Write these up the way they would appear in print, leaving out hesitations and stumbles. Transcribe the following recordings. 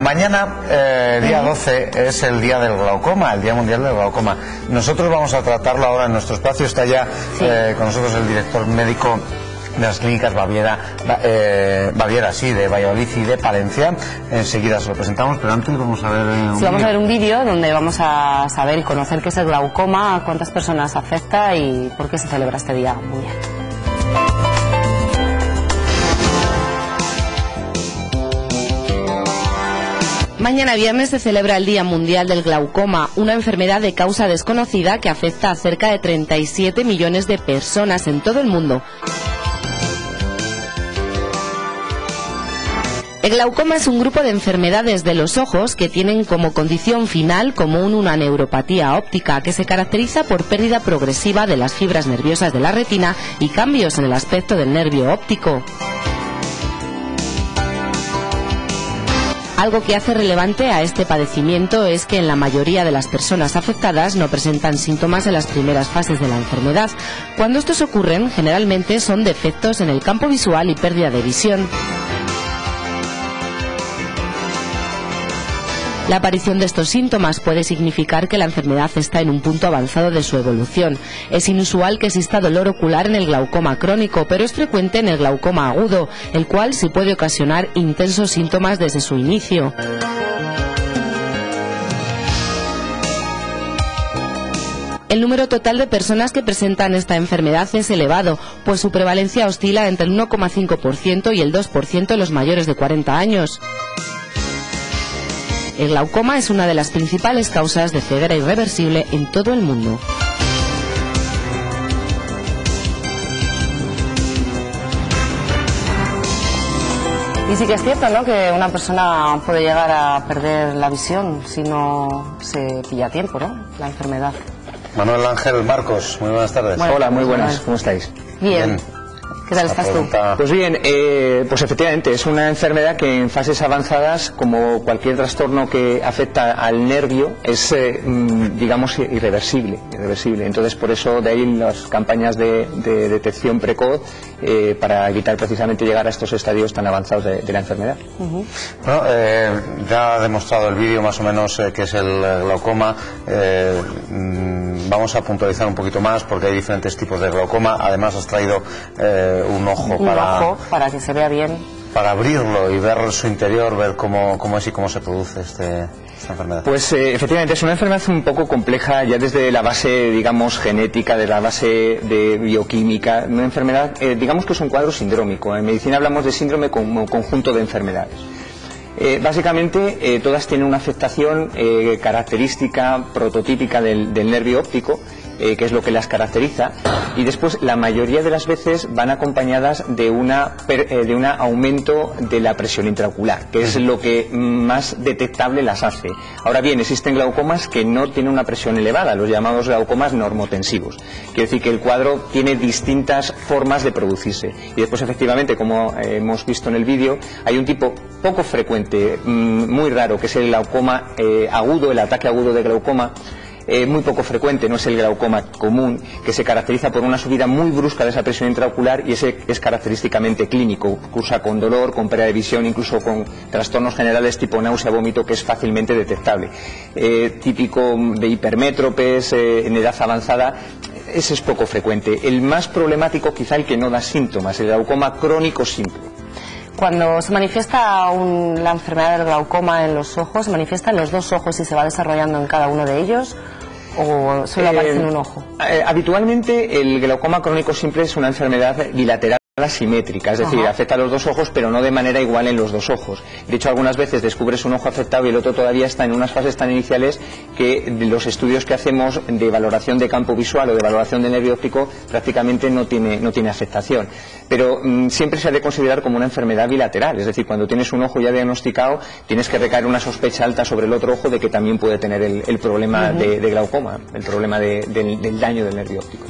Mañana, día 12, es el día del glaucoma, el Día Mundial del Glaucoma. Nosotros vamos a tratarlo ahora en nuestro espacio. Está ya con nosotros el director médico de las clínicas Baviera, de Valladolid y de Palencia. Enseguida se lo presentamos, pero antes vamos a ver vamos a ver un vídeo donde vamos a saber y conocer qué es el glaucoma, a cuántas personas afecta y por qué se celebra este día mundial. Mañana viernes se celebra el Día Mundial del Glaucoma, una enfermedad de causa desconocida que afecta a cerca de 37 millones de personas en todo el mundo. El glaucoma es un grupo de enfermedades de los ojos que tienen como condición final común una neuropatía óptica que se caracteriza por pérdida progresiva de las fibras nerviosas de la retina y cambios en el aspecto del nervio óptico. Algo que hace relevante a este padecimiento es que en la mayoría de las personas afectadas no presentan síntomas en las primeras fases de la enfermedad. Cuando estos ocurren, generalmente son defectos en el campo visual y pérdida de visión. La aparición de estos síntomas puede significar que la enfermedad está en un punto avanzado de su evolución. Es inusual que exista dolor ocular en el glaucoma crónico, pero es frecuente en el glaucoma agudo, el cual sí puede ocasionar intensos síntomas desde su inicio. El número total de personas que presentan esta enfermedad es elevado, pues su prevalencia oscila entre el 1,5% y el 2% en los mayores de 40 años. El glaucoma es una de las principales causas de ceguera irreversible en todo el mundo. Y sí que es cierto, ¿no?, que una persona puede llegar a perder la visión si no se pilla a tiempo, ¿no?, la enfermedad. Manuel Ángel Marcos, muy buenas tardes. Bueno, hola, muy buenas, ¿cómo estáis? Bien. ¿Qué tal estás tú? Pues bien, pues efectivamente es una enfermedad que en fases avanzadas, como cualquier trastorno que afecta al nervio, es digamos irreversible. Entonces por eso de ahí las campañas de detección precoz para evitar precisamente llegar a estos estadios tan avanzados de la enfermedad. Bueno, ya ha demostrado el vídeo más o menos qué es el glaucoma. Vamos a puntualizar un poquito más porque hay diferentes tipos de glaucoma. Además has traído un ojo para que se vea bien, para abrirlo y ver su interior, ver cómo es y cómo se produce esta enfermedad. Pues efectivamente es una enfermedad un poco compleja ya desde la base, digamos, genética, de la base de bioquímica. Una enfermedad, digamos que es un cuadro sindrómico. En medicina hablamos de síndrome como conjunto de enfermedades. Básicamente todas tienen una afectación característica, prototípica del nervio óptico, que es lo que las caracteriza, y después la mayoría de las veces van acompañadas de un aumento de la presión intraocular, que es lo que más detectable las hace. Ahora bien, existen glaucomas que no tienen una presión elevada, los llamados glaucomas normotensivos. Quiere decir que el cuadro tiene distintas formas de producirse. Y después, efectivamente, como hemos visto en el vídeo, hay un tipo poco frecuente, muy raro, que es el glaucoma agudo, el ataque agudo de glaucoma. Muy poco frecuente, no es el glaucoma común, que se caracteriza por una subida muy brusca de esa presión intraocular, y ese es característicamente clínico, cursa con dolor, con pérdida de visión, incluso con trastornos generales tipo náusea, vómito, que es fácilmente detectable. Típico de hipermétropes en edad avanzada, ese es poco frecuente. El más problemático, quizá el que no da síntomas, el glaucoma crónico simple. Cuando se manifiesta la enfermedad del glaucoma en los ojos, ¿se manifiesta en los dos ojos y se va desarrollando en cada uno de ellos o solo aparece en un ojo? Habitualmente el glaucoma crónico simple es una enfermedad bilateral asimétrica, es decir, afecta a los dos ojos pero no de manera igual en los dos ojos. De hecho, algunas veces descubres un ojo afectado y el otro todavía está en unas fases tan iniciales que los estudios que hacemos de valoración de campo visual o de valoración del nervio óptico prácticamente no tiene afectación. Pero siempre se ha de considerar como una enfermedad bilateral, es decir, cuando tienes un ojo ya diagnosticado tienes que recaer una sospecha alta sobre el otro ojo de que también puede tener el problema de glaucoma, el problema del daño del nervio óptico.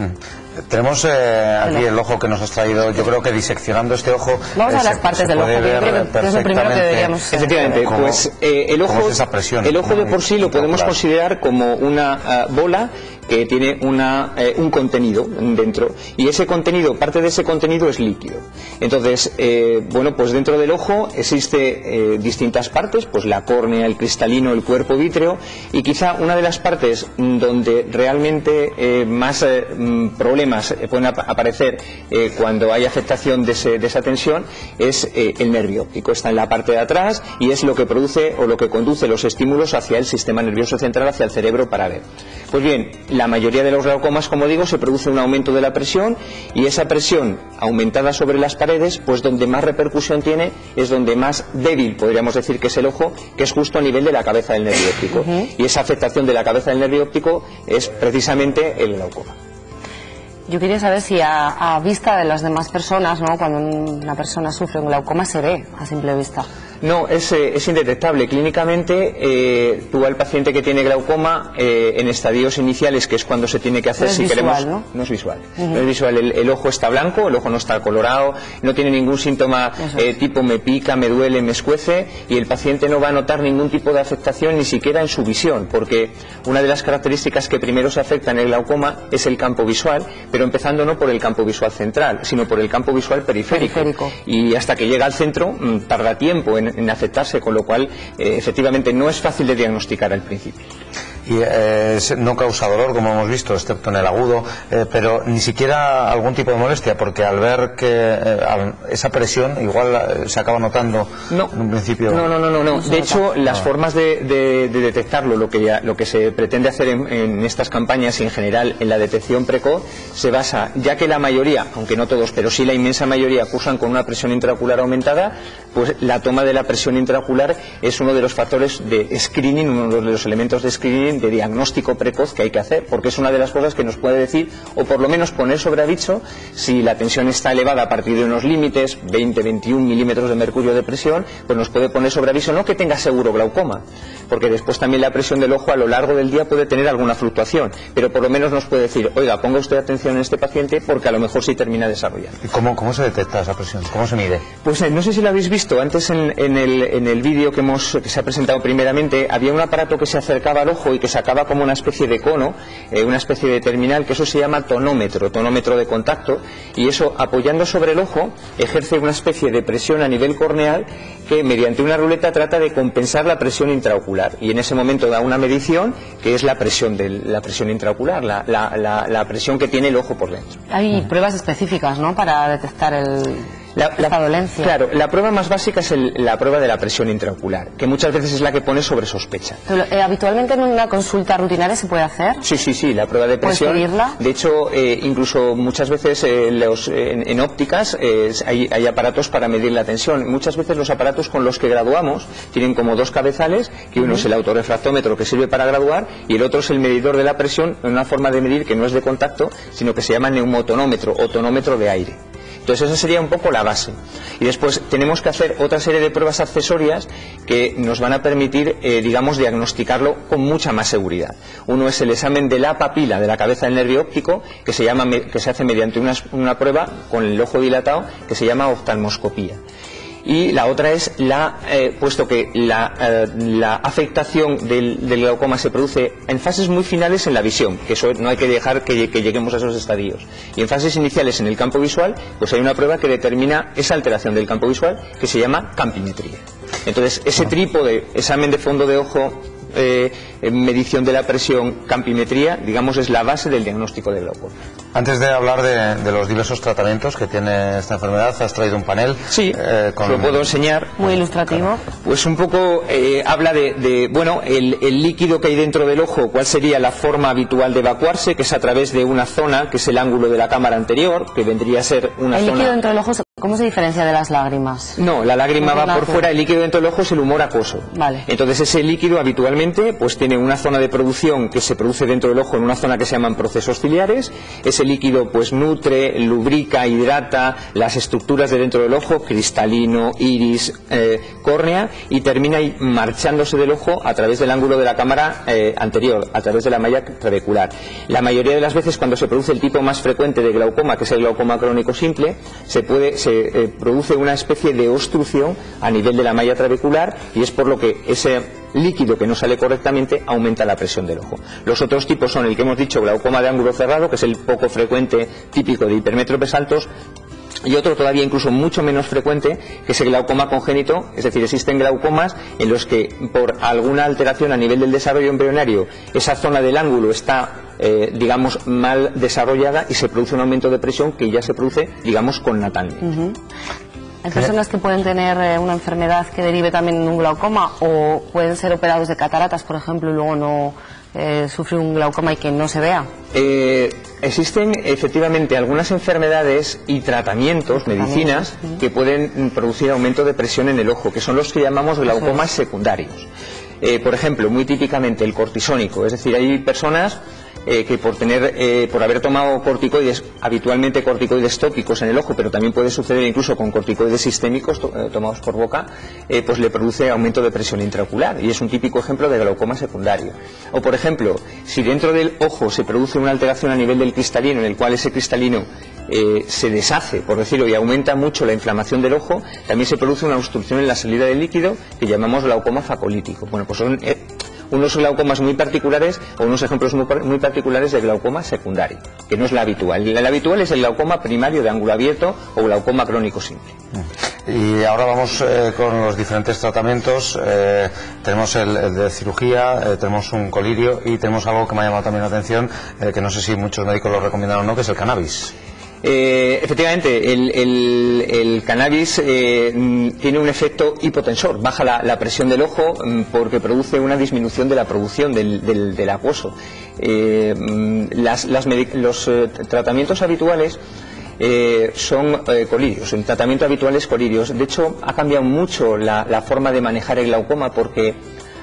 Tenemos aquí el ojo que nos has traído. Yo creo que diseccionando este ojo vamos a las partes del ojo, que es lo primero que deberíamos efectivamente, pues el ojo de por sí lo podemos considerar como una bola que tiene un contenido dentro, y ese contenido, parte de ese contenido es líquido. Entonces, bueno, pues dentro del ojo existe distintas partes, pues la córnea, el cristalino, el cuerpo vítreo, y quizá una de las partes donde realmente más problemas pueden aparecer cuando hay afectación de esa tensión es el nervio óptico. Está en la parte de atrás y es lo que produce o lo que conduce los estímulos hacia el sistema nervioso central, hacia el cerebro para ver. Pues bien, la mayoría de los glaucomas, como digo, se produce un aumento de la presión, y esa presión aumentada sobre las paredes, pues donde más repercusión tiene es donde más débil podríamos decir que es el ojo, que es justo a nivel de la cabeza del nervio óptico. Y esa afectación de la cabeza del nervio óptico es precisamente el glaucoma. Yo quería saber si a vista de las demás personas, ¿no?, cuando una persona sufre un glaucoma, se ve a simple vista. No, es indetectable. Clínicamente, tú al paciente que tiene glaucoma en estadios iniciales, que es cuando se tiene que hacer, no es si visual, queremos, ¿no? No es visual. No es visual. El ojo está blanco, el ojo no está colorado, no tiene ningún síntoma tipo me pica, me duele, me escuece, y el paciente no va a notar ningún tipo de afectación ni siquiera en su visión, porque una de las características que primero se afecta en el glaucoma es el campo visual, pero empezando no por el campo visual central, sino por el campo visual periférico. Y hasta que llega al centro tarda tiempo en afectarse, con lo cual efectivamente no es fácil de diagnosticar al principio. Y no causa dolor, como hemos visto, excepto en el agudo, pero ni siquiera algún tipo de molestia, porque al ver que esa presión igual se acaba notando en un principio. No. De hecho, las formas de detectarlo, lo que se pretende hacer en estas campañas y en general en la detección precoz, se basa, ya que la mayoría, aunque no todos, pero sí la inmensa mayoría cursan con una presión intraocular aumentada, pues la toma de la presión intraocular es uno de los factores de screening, uno de los elementos de screening, de diagnóstico precoz que hay que hacer, porque es una de las cosas que nos puede decir, o por lo menos poner sobre aviso, si la tensión está elevada a partir de unos límites, 20-21 milímetros de mercurio de presión, pues nos puede poner sobre aviso, no que tenga seguro glaucoma, porque después también la presión del ojo a lo largo del día puede tener alguna fluctuación, pero por lo menos nos puede decir, oiga, ponga usted atención en este paciente porque a lo mejor sí termina desarrollando. ¿Y cómo se detecta esa presión? ¿Cómo se mide? Pues no sé si lo habéis visto, antes en el vídeo que se ha presentado primeramente, había un aparato que se acercaba al ojo y que sacaba como una especie de cono, una especie de terminal, que eso se llama tonómetro de contacto, y eso, apoyando sobre el ojo, ejerce una especie de presión a nivel corneal que mediante una ruleta trata de compensar la presión intraocular, y en ese momento da una medición que es la presión intraocular, la presión que tiene el ojo por dentro. Hay pruebas específicas, ¿no?, para detectar esta dolencia. Claro, la prueba más básica es la prueba de la presión intraocular, que muchas veces es la que pone sobre sospecha. Pero, ¿habitualmente en una consulta rutinaria se puede hacer? Sí, la prueba de presión. ¿Puedes pedirla? De hecho, incluso muchas veces en ópticas hay aparatos para medir la tensión. Muchas veces los aparatos con los que graduamos tienen como dos cabezales, que uno es el autorrefractómetro, que sirve para graduar, y el otro es el medidor de la presión, en una forma de medir que no es de contacto, sino que se llama neumotonómetro o tonómetro de aire. Entonces esa sería un poco la base, y después tenemos que hacer otra serie de pruebas accesorias que nos van a permitir, digamos, diagnosticarlo con mucha más seguridad. Uno es el examen de la papila de la cabeza del nervio óptico, que se hace mediante una prueba con el ojo dilatado, que se llama oftalmoscopía. Y la otra es puesto que la afectación del glaucoma se produce en fases muy finales en la visión, que eso no hay que dejar que lleguemos a esos estadios, y en fases iniciales en el campo visual, pues hay una prueba que determina esa alteración del campo visual, que se llama campimetría. Entonces ese trípode, examen de fondo de ojo, medición de la presión, campimetría, digamos, es la base del diagnóstico de glaucoma. Antes de hablar de los diversos tratamientos que tiene esta enfermedad, has traído un panel. Sí, lo puedo enseñar. Muy ilustrativo. Pues un poco habla bueno, el líquido que hay dentro del ojo, cuál sería la forma habitual de evacuarse, que es a través de una zona, que es el ángulo de la cámara anterior, que vendría a ser una zona... ¿El líquido dentro del ojo, cómo se diferencia de las lágrimas? No, la lágrima va por fuera, el líquido dentro del ojo es el humor acuoso. Vale. Entonces ese líquido habitualmente pues tiene una zona de producción que se produce dentro del ojo en una zona que se llaman procesos ciliares. Ese líquido pues nutre, lubrica, hidrata las estructuras de dentro del ojo, cristalino, iris, córnea, y termina marchándose del ojo a través del ángulo de la cámara anterior, a través de la malla trabecular. La mayoría de las veces, cuando se produce el tipo más frecuente de glaucoma, que es el glaucoma crónico simple, se se produce una especie de obstrucción a nivel de la malla trabecular, y es por lo que ese líquido que no sale correctamente aumenta la presión del ojo. Los otros tipos son el que hemos dicho, glaucoma de ángulo cerrado, que es el poco frecuente típico de hipermétropes altos, y otro todavía incluso mucho menos frecuente, que es el glaucoma congénito. Es decir, existen glaucomas en los que por alguna alteración a nivel del desarrollo embrionario esa zona del ángulo está digamos mal desarrollada, y se produce un aumento de presión que ya se produce, digamos, connatalmente. ¿Hay personas que pueden tener una enfermedad que derive también en un glaucoma, o pueden ser operados de cataratas, por ejemplo, y luego no sufrir un glaucoma y que no se vea? Existen efectivamente algunas enfermedades y tratamientos, medicinas, que pueden producir aumento de presión en el ojo, que son los que llamamos glaucomas secundarios. Por ejemplo, muy típicamente el cortisónico, es decir, hay personas que por haber tomado corticoides, habitualmente corticoides tópicos en el ojo, pero también puede suceder incluso con corticoides sistémicos tomados por boca, pues le produce aumento de presión intraocular, y es un típico ejemplo de glaucoma secundario. O por ejemplo, si dentro del ojo se produce una alteración a nivel del cristalino, en el cual ese cristalino se deshace, por decirlo, y aumenta mucho la inflamación del ojo, también se produce una obstrucción en la salida del líquido que llamamos glaucoma facolítico. Bueno, pues son unos glaucomas muy particulares, o unos ejemplos muy particulares de glaucoma secundario, que no es la habitual. La habitual es el glaucoma primario de ángulo abierto o glaucoma crónico simple. Y ahora vamos con los diferentes tratamientos. Tenemos el de cirugía, tenemos un colirio, y tenemos algo que me ha llamado también la atención, que no sé si muchos médicos lo recomiendan o no, que es el cannabis. Efectivamente, el cannabis tiene un efecto hipotensor, baja la presión del ojo porque produce una disminución de la producción del acuoso. Los tratamientos habituales son colirios. El tratamiento habitual es colirios. De hecho, ha cambiado mucho la forma de manejar el glaucoma, porque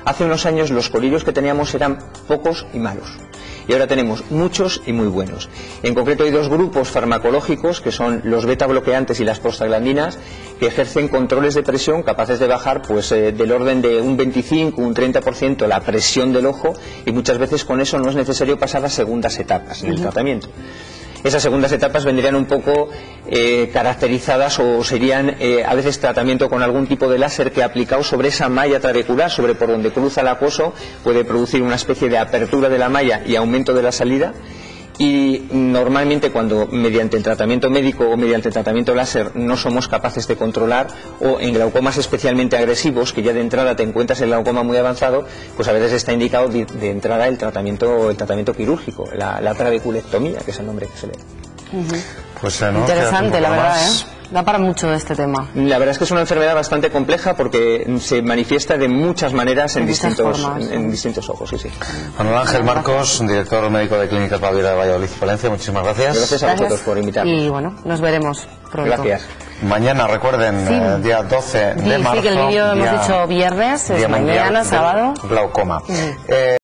hace unos años los colirios que teníamos eran pocos y malos, y ahora tenemos muchos y muy buenos. En concreto hay dos grupos farmacológicos, que son los beta bloqueantes y las prostaglandinas, que ejercen controles de presión capaces de bajar pues del orden de un 25, un 30% la presión del ojo, y muchas veces con eso no es necesario pasar las segundas etapas en el tratamiento. Esas segundas etapas vendrían un poco caracterizadas, o serían a veces tratamiento con algún tipo de láser que, aplicado sobre esa malla trabecular, sobre por donde cruza el acuoso, puede producir una especie de apertura de la malla y aumento de la salida. Y normalmente, cuando mediante el tratamiento médico o mediante el tratamiento láser no somos capaces de controlar, o en glaucomas especialmente agresivos, que ya de entrada te encuentras el glaucoma muy avanzado, pues a veces está indicado de entrada el tratamiento quirúrgico, la trabeculectomía, que es el nombre que se le da. Pues, no, interesante, la verdad, da para mucho este tema. La verdad es que es una enfermedad bastante compleja, porque se manifiesta de muchas maneras en distintos ojos. Sí, sí. Manuel Ángel Marcos, director médico de Clínicas Baviera de Valladolid y Palencia, muchísimas gracias. Gracias a vosotros por invitarme. Y bueno, nos veremos pronto. Gracias. Mañana, recuerden, día 12 de marzo. Sí, que el vídeo hemos dicho viernes, es mañana, sábado. Glaucoma.